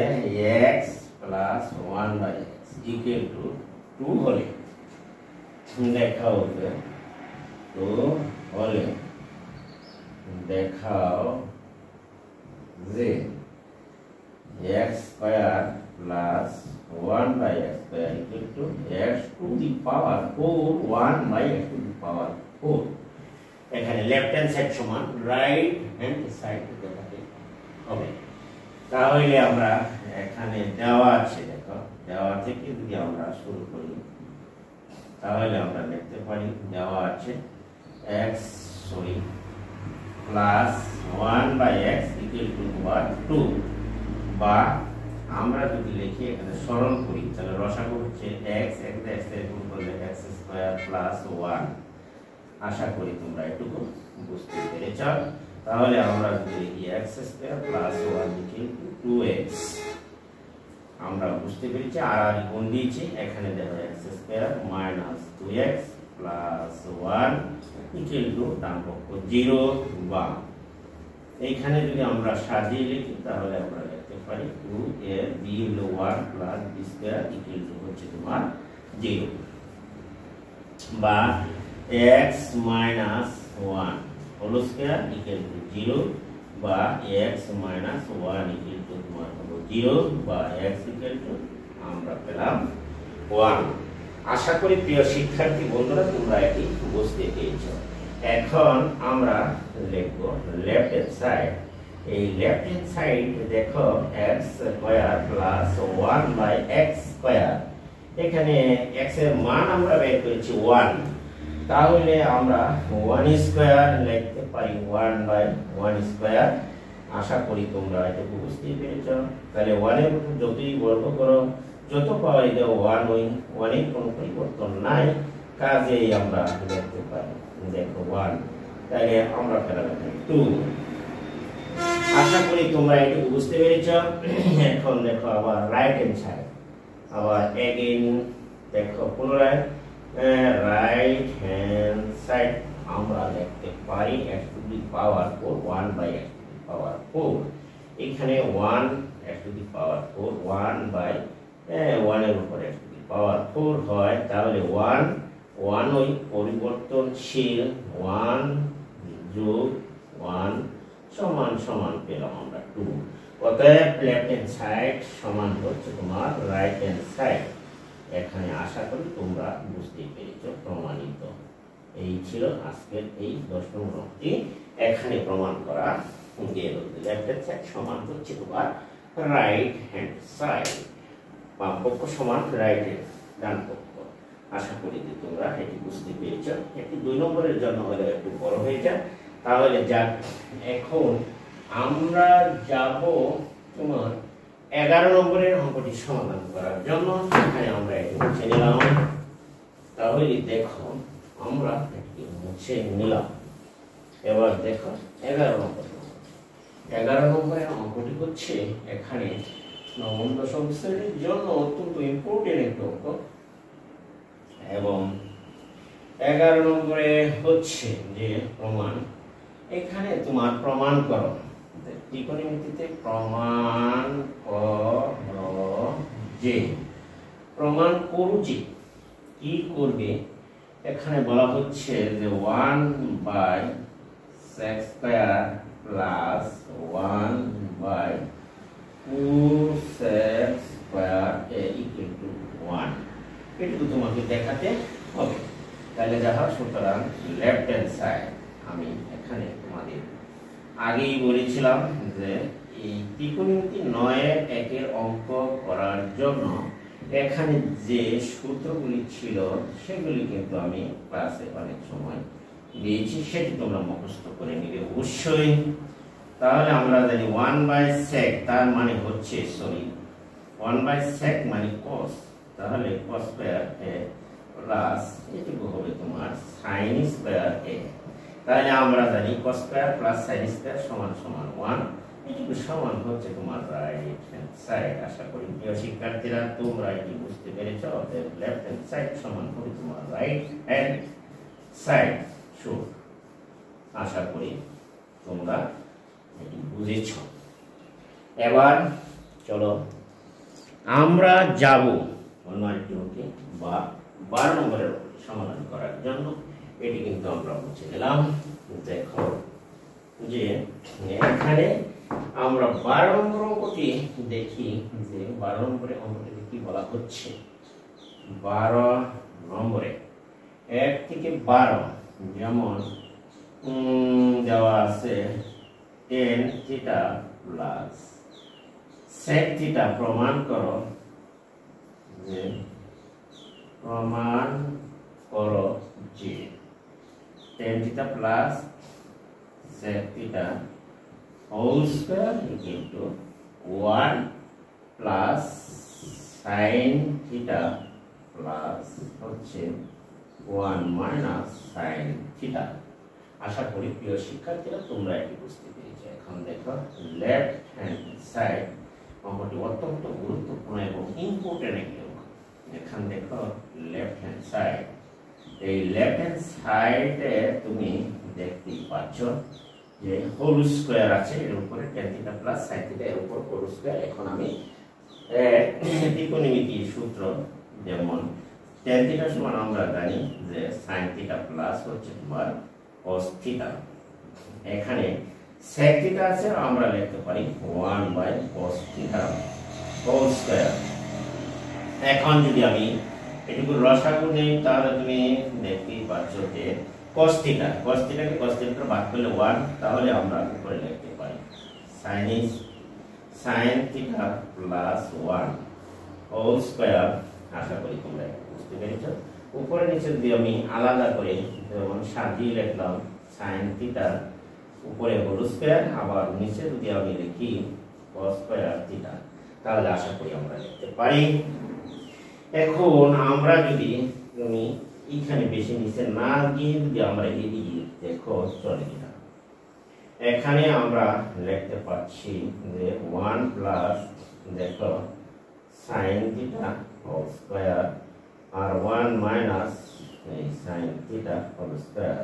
Speaker 1: x plus 1/x equal to 2 হলে দেখাও যে 2 হলে দেখাও যে x square plus 1/x square equal to x to the power 4 1/x to the power 4। এখানে লেফট হ্যান্ড সাইড সমান রাইট হ্যান্ড সাইড দেখাতে হবে। তাহলে আমরা এখানে দেওয়া আছে দেখো, দেওয়া থেকে যদি আমরা শুরু করি তাহলে আমরা লিখতে পারি দেওয়া আছে x plus 1/x equal to 2, বা আমরা যদি লিখি এখানে সরল করি তাহলে রসাগু হচ্ছে x x এর গুণ করলে x স্কয়ার প্লাস 1। আশা করি তোমরা এটুকু বুঝতে পেরেছো। তাহলে আমরা যদি লিখি x square plus 1 equal two 2x, আমরা বুঝতে পেরেছি। আর গুণ দিয়েছি এখানে দেখো x square minus 2x plus 1 equal to ডান পক্ষ 0, বা এইখানে যদি আমরা সাজিয়ে লিখি তাহলে আমরা লিখতে পারি 2 এর b হলো 1 plus b square equal to হচ্ছে তোমার 0, বা x minus 1 whole square equal to 0, বা x মাইনাস 1 ইকুয়াল টু তোমার হলো 0, বা x ইকুয়াল টু আমরা পেলাম 1। আশা করি প্রিয় শিক্ষার্থী বন্ধুরা তোমরা এটি বুঝতে পেরেছো। এখন আমরা লিখব লেফট হ্যান্ড সাইড। এই লেফট হ্যান্ড সাইড দেখো x square plus 1/x square, এখানে x এর মান আমরা বের করেছি 1, তাহলে আমরা 1 স্কয়ার লিখতে পারি 1/1 স্কয়ার। আশা করি তোমরা এটা বুঝতে পেরেছো। তাহলে 1 এর উপর যতই বর্গ করো যত পাওয়ার দাও 1 এর কোনো পরিবর্তন নাই, কাজেই আমরা লিখতে পারি দেখো 1, তাহলে আমরা পেলাম 2। আশা করি তোমরা এটা বুঝতে পেরেছো। এখন দেখো আবার রাইট হ্যান্ড সাইড, আবার এগেইন দেখো পুনরায় রাইট হ্যান্ড সাইড আমরা লিখতে পারি x to the power 4 1/x to the power 4। এখানে 1 x টু দি পাওয়ার 4 1 এর উপর x টু দি পাওয়ার 4 হয়, তাহলে 1 ওই পরিবর্তনশীল 1 যোগ 1 সমান সমান পেলাম আমরা 2। অতএব লেফট হ্যান্ড সাইড সমান হচ্ছে তোমার রাইট হ্যান্ড সাইড। এখানে আশা করি তোমরা বুঝতে পেরেছো, প্রমাণিত। এই ছিল আজকের এই 10 নম্বর অঙ্কটি। এখানে প্রমাণ করা গেল লেফট হ্যান্ড সাইড সমান হচ্ছে তোমার রাইট হ্যান্ড সাইড। বাম পক্ষ সমান রাইটের ডান পক্ষ। আশা করি যে তোমরা এটি বুঝতে পেরেছ। এটি 2 নম্বরের জন্য হলে একটু বড় হয়ে যায়। তাহলে যাক, এখন আমরা যাব তোমার 11 নম্বরের অঙ্কটি সমাধান করার জন্য। এখানে আমরা এটি মুছে নিলাম। তাহলে দেখো আমরা এটি মুছে নিলাম। এবার দেখো 11 নম্বরের অঙ্কটি হচ্ছে এখানে নবম দশম শ্রেণীর জন্য অত্যন্ত ইম্পর্টেন্ট একটি অঙ্ক। এবং 11 নম্বরে হচ্ছে যে প্রমাণ। এখানে তোমার প্রমাণ করো, ত্রিকোণমিতিতে প্রমাণ করো যে, প্রমাণ করু যে কি করবে। এখানে বলা হচ্ছে যে 1/sec² প্লাস 1/2sec² = 1। এটুকু তোমাকে দেখাতে হবে। তাহলে দেখো, সুতরাং লেফট হ্যান্ড সাইড আমি এখানে তোমাদের আগেই বলেছিলাম যে এই ত্রিকোণমিতি 9-1 অঙ্ক করার জন্য এখানে যে সূত্রগুলি ছিল সেগুলি কিন্তু আমি ক্লাসে অনেক সময় দিয়েছি, সেটি তোমরা মুখস্থ করে নিবে অবশ্যই। তাহলে আমরা জানি 1/sec তার মানে হচ্ছে 1/sec মানে cos। তাহলে cos² প্লাস এটুকু হবে তোমার sin²। তাহলে আমরা জানি cos² প্লাস sin² সমান 1। এটুকু সমান হচ্ছে তোমার রাইট হ্যান্ড সাইড। আশা করি প্রিয় শিক্ষার্থীরা তোমরা এটি বুঝতে পেরেছ। অতএব লেফট হ্যান্ড সাইড সমান হবে তোমার রাইট হ্যান্ড সাইড। আশা করি তোমরা এটি বুঝেছ। এবার চলো আমরা যাব অন্য একটি অঙ্কে বা 12 নম্বরের সমাধান করার জন্য। এটি কিন্তু আমরা মুছে নিলাম। দেখো যে এখানে আমরা 12 নম্বর অঙ্কটি দেখি যে 12 নম্বরের অঙ্কটিতে কি বলা হচ্ছে। 12 নম্বরে 1 থেকে 12 যেমন দেওয়া আছে tan θ প্লাস sec θ। প্রমাণ করো যে, প্রমাণ করো যে tan θ plus sec θ whole square equal 1 plus sin θ plus হচ্ছে 1 মাইনাস sin θ। আশা করি প্রিয় শিক্ষার্থীরা তোমরা এটি বুঝতে পেরেছো। এখন দেখো লেফট হ্যান্ড সাইড অঙ্কটি অত্যন্ত গুরুত্বপূর্ণ এবং ইম্পর্টেন্ট একটি অঙ্ক। এখন দেখো লেফট হ্যান্ড সাইড, এই লেফট হ্যান্ড সাইডে তুমি দেখতেই পাচ্ছ যে হোল স্কয়ার আছে, এর উপরে tan θ প্লাস sin θ এর উপর হোল স্কয়ার। এখন আমি ত্রিকোণমিতির সূত্র, যেমন tan θ সমান আমরা জানি যে sin θ প্লাস হচ্ছে তোমার cos θ। এখানে sec θ আছে, আমরা লিখতে পারি 1/cos θ হোল স্কয়ার। এখন যদি আমি এটুকু রসাগু নেই তাহলে তুমি দেখতেই পাচ্ছ যে cos θ কে cos θ ভাগ করলে 1, তাহলে আমরা উপরে লিখতে পারি sin θ প্লাস 1 হোল স্কয়ার। আশা করি তোমরা বুঝতে পেরেছো। উপরে নিচে যদি আমি আলাদা করে যেমন সাজিয়ে লিখলাম sin θ উপরে হোল স্কয়ার, আবার নিচে যদি আমি লিখি cos স্কয়ার θ, তাহলে আশা করি আমরা লিখতে পারি। এখন আমরা যদি তুমি এখানে বেশি নিচে না গিয়ে যদি আমরা এদিকে দেখো চলে কিনা, এখানে আমরা লিখতে পাচ্ছি যে 1 প্লাস দেখো sin θ হোল স্কয়ার আর 1 মাইনাস sin θ হোল স্কয়ার।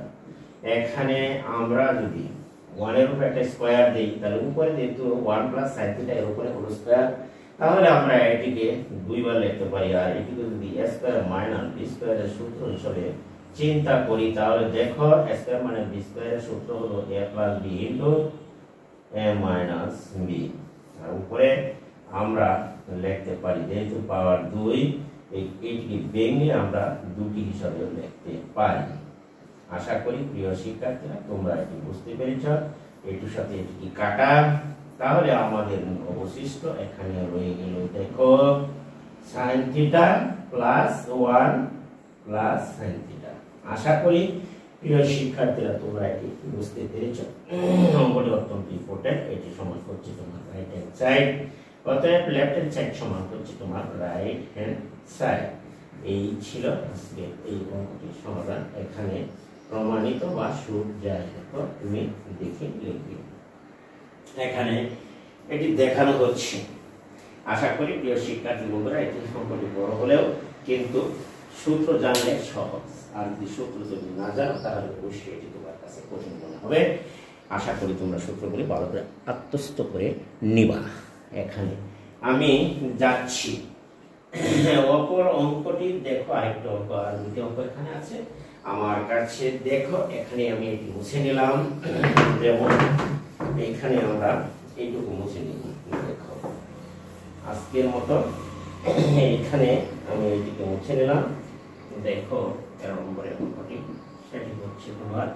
Speaker 1: এখানে আমরা যদি 1 এর উপরে একটা স্কয়ার দেই, তাহলে উপরে যেহেতু 1 প্লাস sin θ এর উপরে হোল স্কয়ার, তাহলে আমরা এটিকে দুইবার লিখতে পারি। আর এটিকে যদি a স্কয়ার মাইনাস b স্কয়ারের সূত্র হিসেবে চিন্তা করি, তাহলে দেখো a স্কয়ার মাইনাস b স্কয়ারের সূত্র হলো a plus b into a minus b। আর উপরে আমরা লিখতে পারি যেহেতু পাওয়ার 2, এইটিকে ভেঙে আমরা দুটি হিসাবে লিখতে পারি। আশা করি প্রিয় শিক্ষার্থীরা তোমরা এটি বুঝতে পেরেছ। এটির সাথে এটি কাটা, তাহলে আমাদের অবশিষ্ট এখানে রয়ে গেল দেখো sin theta plus 1 plus sin theta. আশা করি প্রিয় শিক্ষার্থীরা তোমরা এটি বুঝতে পেরেছো। অঙ্কটি অত্যন্ত ইম্পর্টেন্ট। এটি সমান হচ্ছে তোমার রাইট হ্যান্ড সাইড, অতএব লেফট হ্যান্ড সাইড সমান হচ্ছে তোমার রাইট হ্যান্ড সাইড। এই ছিল আজকে এই অঙ্কটির সমাধান। এখানে প্রমাণিত বা সুর যাই হোক তুমি দেখে লিখবে। এখানে এটি দেখানো হচ্ছে। আশা করি প্রিয় শিক্ষার্থী বন্ধুরা এটি অঙ্কটি বড় হলেও কিন্তু সূত্র জানলে সহজ, আর যদি সূত্র যদি না জানো তাহলে অবশ্যই এটি তোমার কাছে কঠিন মনে হবে। আশা করি তোমরা সূত্রগুলি ভালো করে আত্মস্থ করে নিবা। এখানে আমি যাচ্ছি অপর অঙ্কটি দেখো, আরেকটা অঙ্ক আর দুটি অঙ্ক এখানে আছে আমার কাছে। দেখো এখানে আমি এটি মুছে নিলাম, যেমন এখানে আমরা এইটুকু মুছে নিব। দেখো আজকের মতো এখানে আমি এইটিকে মুছে নিলাম। দেখো 13 নম্বরের অঙ্কটি, সেটি হচ্ছে তোমার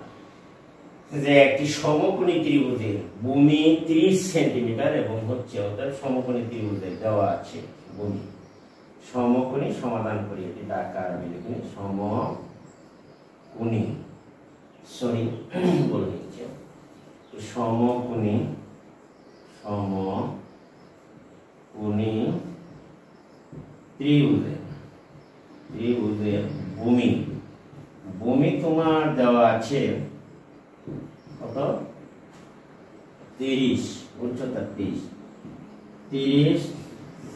Speaker 1: যে একটি সমকোণী ত্রিভুজের ভূমি 30 সেন্টিমিটার এবং হচ্ছে ওদের সমকোণী ত্রিভুজের দেওয়া আছে ভূমি। সমকোণী সমাধান করি, এটি আকার লিখি সমকোণী, সরি বলে দিচ্ছি, সমকোণী ত্রিভুজের ভূমি তোমার দেওয়া আছে কত 30, উচ্চতা 30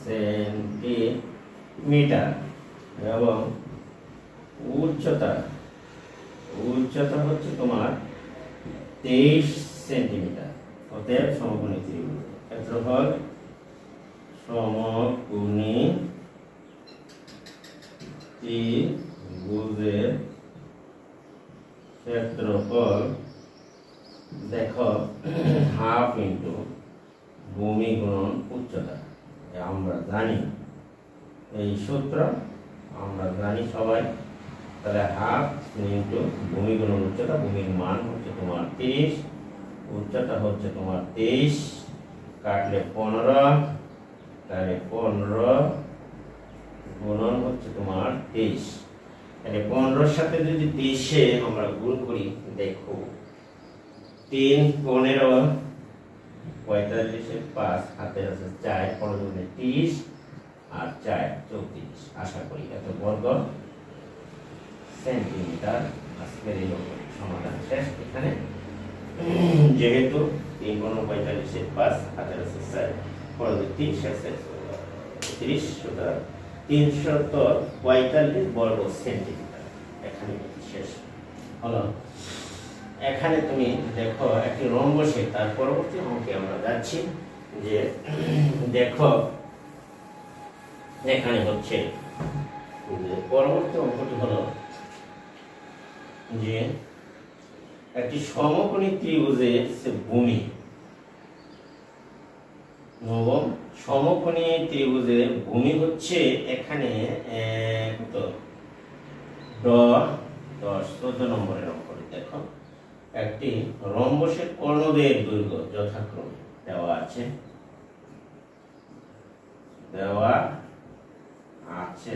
Speaker 1: সেন্টিমিটার এবং উচ্চতা হচ্ছে তোমার 23 সেন্টিমিটার। অতএব সমকোণী ত্রিভুজ ক্ষেত্রফল সমকোণী ত্রিভুজের ক্ষেত্রফল দেখো হাফ ইন্টু ভূমি গুণন উচ্চতা। আমরা জানি এই সূত্র, আমরা জানি সবাই। তাহলে হাফ ইন্টু ভূমি গুণন উচ্চতা, ভূমির মান হচ্ছে তোমার 30, উচ্চতা হচ্ছে তোমার 23, কাটলে 15, তাহলে 15 গুণন হচ্ছে তোমার 23। তাহলে 15 সাথে যদি 23 আমরা গুণ করি, দেখো 3 15 45 5 হাতে আছে 4, 15 30 আর 4 34। আশা করি এত বর্গ সেন্টিমিটার। আজকের এই সমাধান শেষ। এখানে যেহেতু 3 45 5 হাতে আছে 4, 15 30 আছে 30, সুতরাং 345 বর্গ সেন্টিমিটার। এখানে শেষ হলো। এখানে তুমি দেখো একটি রম্বসে, তার পরবর্তী অঙ্কে আমরা যাচ্ছি। যে দেখো এখানে হচ্ছে পরবর্তী অঙ্কটি হলো যে একটি সমকোণী ত্রিভুজের ভূমি, সমকোণী ত্রিভুজের ভূমি হচ্ছে এখানে 14 নম্বরের অঙ্ক। দেখো একটি রম্বসের কর্ণদের দৈর্ঘ্য যথাক্রমে দেওয়া আছে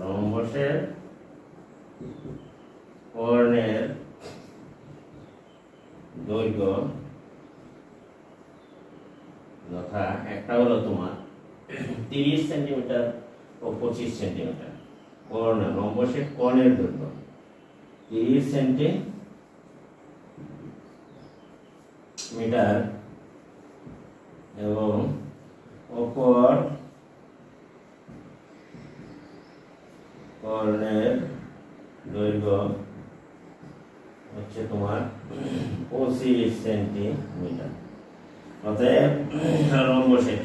Speaker 1: রম্বসের কর্ণের দৈর্ঘ্য যথা একটা হলো তোমার 30 সেন্টিমিটার ও 25 সেন্টিমিটার। রম্বসের কোণের দৈর্ঘ্য 30 সেন্টিমিটার এবং অপর কর্ণের দৈর্ঘ্য হচ্ছে তোমার 25 সেন্টিমিটার। অতএব রম্বসের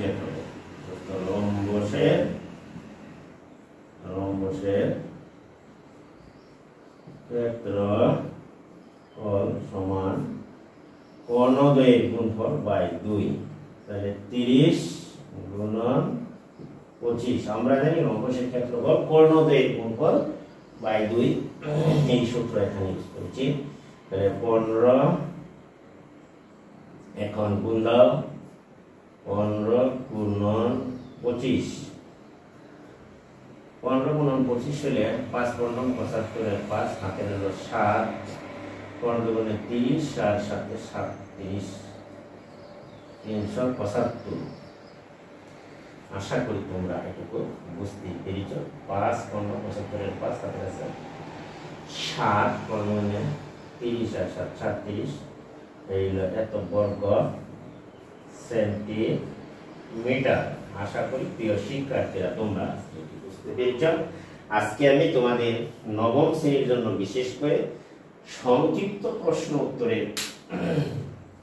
Speaker 1: ক্ষেত্রফল সমান কর্ণদ্বয়ের গুণফল বাই 2। তাহলে 30 গুণন 25। আমরা জানি রম্বসের ক্ষেত্রফল কর্ণদ্বয়ের গুণফল বাই 2। এই সূত্র এখানে ইউজ করেছি। তাহলে 15 এখন গুণ দাও 15 গুণন 25, 15 গুণন 25 হলে 5 15 75 5 হাতে হলো 7, 15 গুণে 30, 7 7 37, 375। আশা করি তোমরা এটুকু বুঝতে পেরেছ। 5 15 75 5 হাতে আছে 7, 15 গুণে 30 আর 7 37, এই হলো এত বর্গ সেন্টিমিটার। আশা করি প্রিয় শিক্ষার্থীরা তোমরা বুঝতে পেরেছ। আজকে আমি তোমাদের নবম শ্রেণীর জন্য বিশেষ করে সংক্ষিপ্ত প্রশ্ন উত্তরের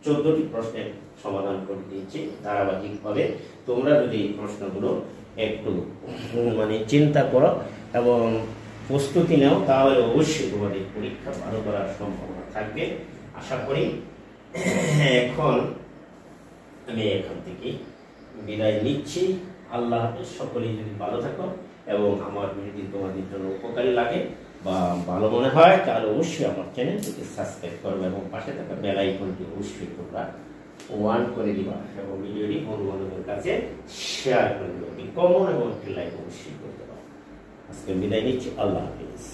Speaker 1: 14টি প্রশ্নের সমাধান করে দিয়েছি ধারাবাহিকভাবে। তোমরা যদি এই প্রশ্নগুলো একটু চিন্তা করো এবং প্রস্তুতি নাও, তাহলে অবশ্যই তোমাদের পরীক্ষা ভালো করার সম্ভাবনা থাকবে আশা করি। এখন আমি এখান থেকে বিদায় নিচ্ছি। আল্লাহ হাফেজ। সকলেই যদি ভালো থাকো এবং আমার ভিডিওটি তোমাদের জন্য উপকারী লাগে বা ভালো মনে হয়, তাহলে অবশ্যই আমার চ্যানেলটিকে সাবস্ক্রাইব করবে এবং পাশে থাকা বেল আইকনটি অবশ্যই তোমরা অন করে দিবা এবং ভিডিওটি বন্ধু বান্ধবের কাছে শেয়ার করে দিবা। কমন এবং একটি লাইক অবশ্যই করতে পারো। আজকে বিদায় নিচ্ছি। আল্লাহ হাফেজ।